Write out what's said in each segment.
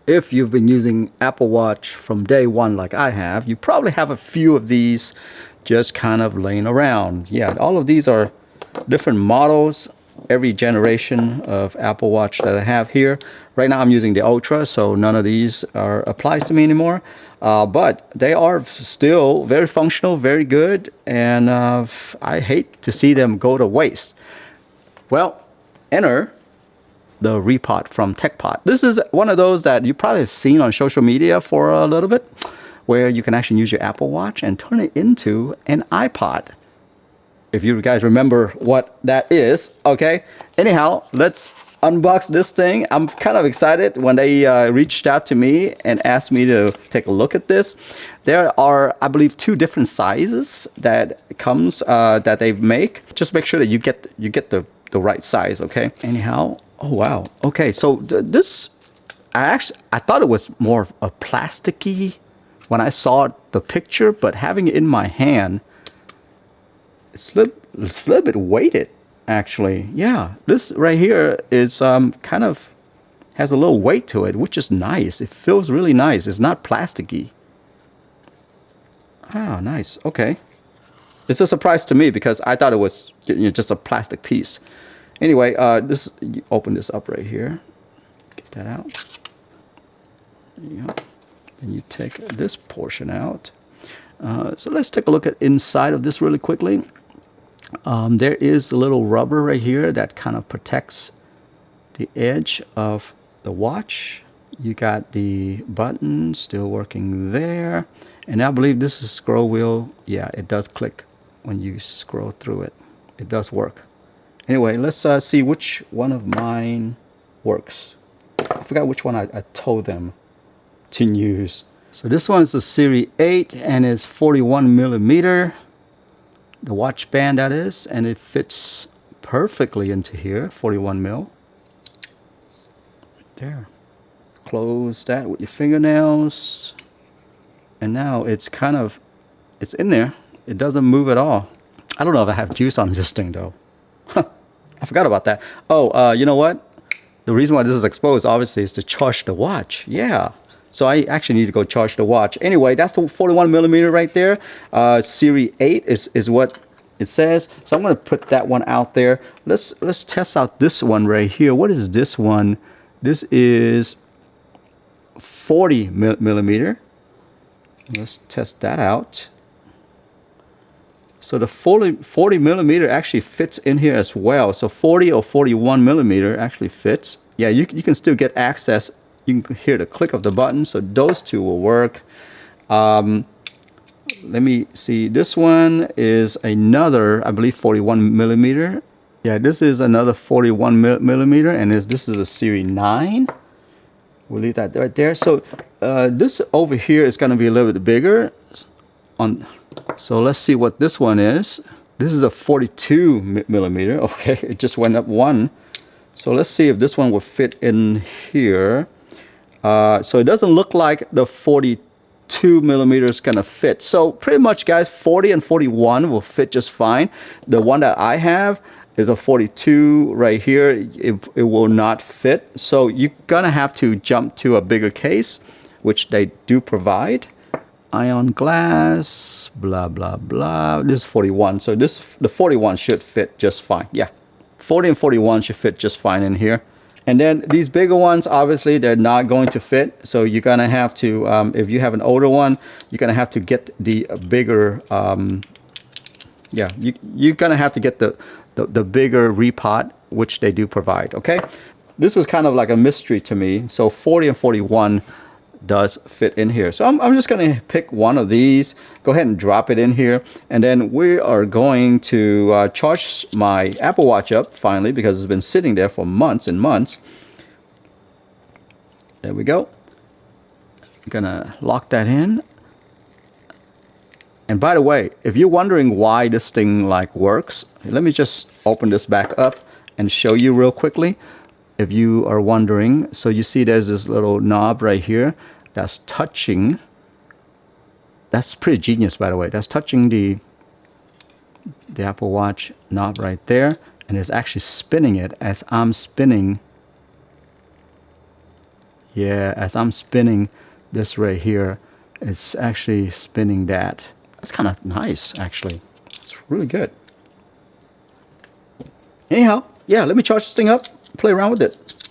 if you've been using Apple Watch from day one like I have, you probably have a few of these just kind of laying around. Yeah, all of these are different models, every generation of Apple Watch that I have here. Right now I'm using the Ultra, so none of these applies to me anymore. But they are still very functional, very good, and I hate to see them go to waste. Well, enter the RePod from TechPod. This is one of those that you probably have seen on social media for a little bit, where you can actually use your Apple Watch and turn it into an iPod. If you guys remember what that is, okay? Anyhow, let's unbox this thing. I'm kind of excited when they reached out to me and asked me to take a look at this. There are, I believe, 2 different sizes that comes that they make. Just make sure that you get the right size, okay? Anyhow, oh wow, okay. So this, I thought it was more a plasticky when I saw the picture, but having it in my hand, it's a little bit weighted, actually. Yeah, this right here is kind of has a little weight to it, which is nice. It feels really nice. It's not plasticky. Oh, nice. Okay. It's a surprise to me because I thought it was, you know, just a plastic piece. Anyway, this, you open this up right here. Get that out. There you go. And you take this portion out. So let's take a look at inside of this really quickly. There is a little rubber right here that kind of protects the edge of the watch. You got the button still working there. And I believe this is scroll wheel. Yeah, it does click when you scroll through it. It does work. Anyway, let's see which one of mine works. I forgot which one I told them to use. So this one is a Series 8 and it's 41 millimeter. The watch band, that is, and it fits perfectly into here, 41 mil. There. Close that with your fingernails. And now it's kind of, it's in there. It doesn't move at all. I don't know if I have juice on this thing though. I forgot about that. Oh, you know what? The reason why this is exposed, obviously, is to charge the watch. Yeah. So I actually need to go charge the watch. Anyway, that's the 41 millimeter right there. Series 8 is what it says. So I'm going to put that one out there. Let's test out this one right here. What is this one? This is 40 millimeter. Let's test that out. So the 40 millimeter actually fits in here as well. So 40 or 41 millimeter actually fits. Yeah, you can still get access. You can hear the click of the button. So those two will work. Let me see. This one is another, I believe, 41 millimeter. Yeah, this is another 41 millimeter. And this is a Series 9. We'll leave that right there. So this over here is going to be a little bit bigger. So let's see what this one is. This is a 42 millimeter. Okay, it just went up one. So let's see if this one will fit in here. So it doesn't look like the 42 millimeter is gonna fit. So pretty much, guys, 40 and 41 will fit just fine. The one that I have is a 42 right here. It will not fit. So you're gonna have to jump to a bigger case, which they do provide. Ion glass, blah blah blah. This is 41, so the 41 should fit just fine. Yeah, 40 and 41 should fit just fine in here. And then these bigger ones, obviously they're not going to fit, so you're gonna have to, if you have an older one, you're gonna have to get the bigger, yeah, you're gonna have to get the bigger RePod, which they do provide. Okay, this was kind of like a mystery to me. So 40 and 41 does fit in here. So I'm just going to pick one of these, go ahead and drop it in here, and then we are going to charge my Apple Watch up finally, because it's been sitting there for months and months. There we go. I'm gonna lock that in. And by the way, if you're wondering why this thing like works, let me just open this back up and show you real quickly. If you are wondering, so you see there's this little knob right here that's touching. That's pretty genius, by the way. That's touching the Apple Watch knob right there, and it's actually spinning it as I'm spinning. Yeah, as I'm spinning this right here, it's actually spinning that. That's kind of nice, actually. It's really good. Anyhow, yeah, let me charge this thing up, play around with it.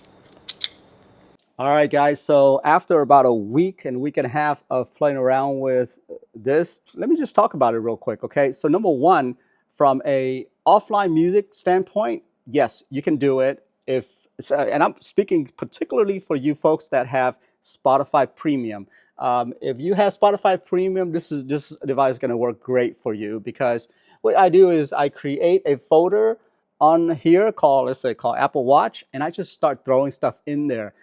All right, guys. So after about a week and week and a half of playing around with this, let me just talk about it real quick, okay? So number one, from a offline music standpoint, yes, you can do it. And I'm speaking particularly for you folks that have Spotify Premium. If you have Spotify Premium, this device is going to work great for you because what I do is I create a folder on here called, let's say, called Apple Watch, and I just start throwing stuff in there.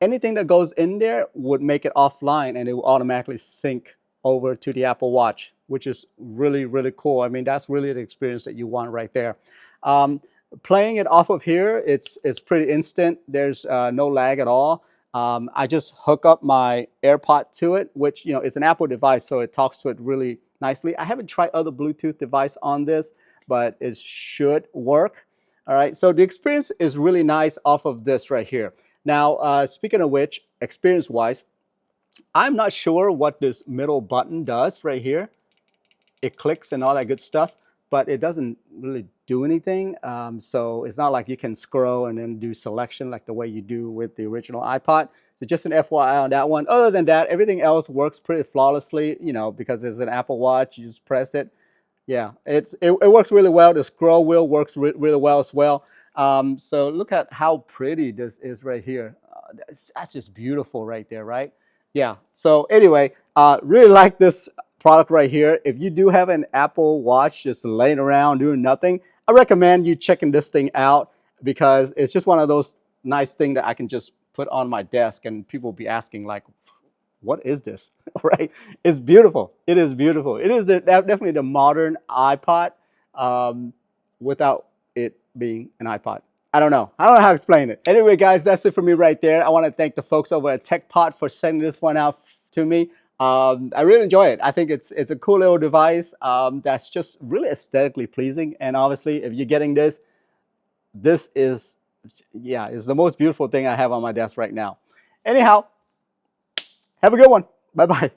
Anything that goes in there would make it offline and it will automatically sync over to the Apple Watch, which is really, really cool. I mean, that's really the experience that you want right there. Um, Playing it off of here, it's pretty instant. There's no lag at all. I just hook up my AirPod to it, which, you know, is an Apple device, so it talks to it really nicely. I haven't tried other Bluetooth device on this, but it should work. All right, so the experience is really nice off of this right here. Now, speaking of which, experience-wise, I'm not sure what this middle button does right here. It clicks and all that good stuff, but it doesn't really do anything. So it's not like you can scroll and then do selection like the way you do with the original iPod. So just an FYI on that one. Other than that, everything else works pretty flawlessly, you know, because it's an Apple Watch. You just press it. Yeah, it works really well. The scroll wheel works really well as well. So look at how pretty this is right here. That's just beautiful right there, right? Yeah. So anyway, really like this product right here. If you do have an Apple Watch just laying around doing nothing, I recommend you checking this thing out because it's just one of those nice things that I can just put on my desk and people will be asking like, what is this? Right? It's beautiful. It is beautiful. It is definitely the modern iPod without it being an iPod. I don't know. I don't know how to explain it. Anyway, guys, that's it for me right there. I want to thank the folks over at TechPod for sending this one out to me. I really enjoy it. I think it's a cool little device that's just really aesthetically pleasing. And obviously, if you're getting this, this is, yeah, it's the most beautiful thing I have on my desk right now. Anyhow, have a good one. Bye-bye.